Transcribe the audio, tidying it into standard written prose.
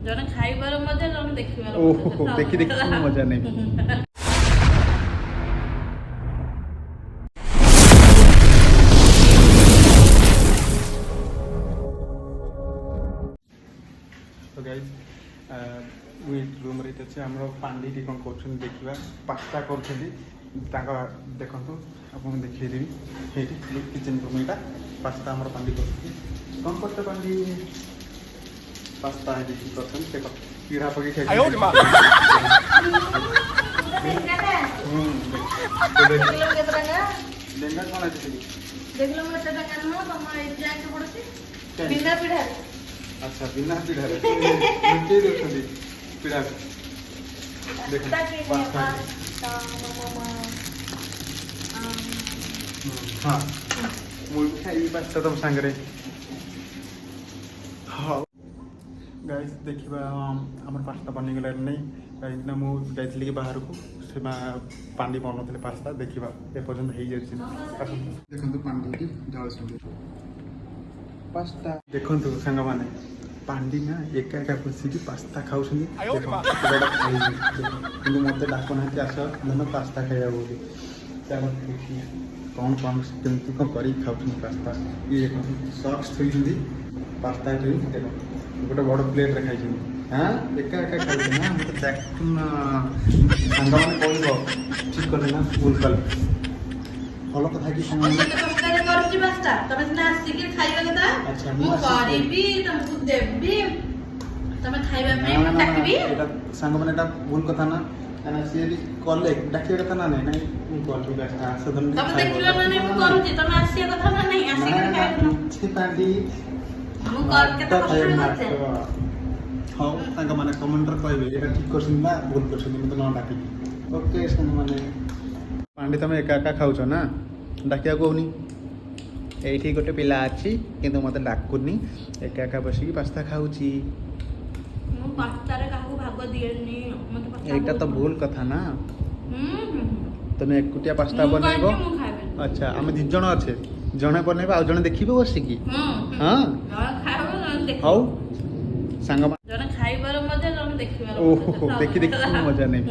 ଜଣେ ଖାଇବାର ମଜା ଜଣେ ଦେଖିବାର ଓହୋ ଦେଖି ମଜା ନାହିଁ। तो गाइस मुझे रूम रे अच्छे आम पांडी कौन कर देखा पास्ता कर देखु आप देखी किचन रूम यहाँ पास्ता आम पांडी कर कौन करते पांडी पास्ता पीढ़ा पकड़ खाई लेंगा कौन अच्छे अच्छा बिना पीढ़ा पीढ़ा हाँ मुझे खाई पास्ता तुम सांगे हाँ गाइस देखा आम पास्ता बनीगला नहीं कहीं मुझे जाइए बाहर को से पांडी बनाते पास्ता देखा एपर्तन हो देखो पांडी पास्ता देखो सांग मैंने पांडी ना एका एका बसिक पास्ता खाऊ मत डाकुना आस धन पास्ता खाया बोली कौन कौन केमती कौन कर पास्ता ये सॉस थी पास्ता देखो गोटे बड़ प्लेट रे खाई हाँ एका एका खाई ना मतलब सांग मैंने कह ठीक कले ना भूल कले भल कथा कि सांग मैंने भूल कथा ना सी भी कले डाक कथा ना नहीं हाँ सांग मैंने कमेंटर कहे ये ठीक कर भूल कर मत न डाक ओके सांग मैंने पांडी तुम एका एका खाऊ ना डाकिया कहूनी ये गोटे पिला अच्छी किंतु मत डाकुनी एका एका बसिक पास्ता खाऊची एटा तो भूल कथा ना तुम एकुटिया पास्ता बनैब अच्छा आम दी जन अच्छे जड़े बनैब आउ जड़े देखिए बसिक हाँ हाउ सांग जने खाइबार मजा जने देखिबार ओहो देखी मजा नहीं।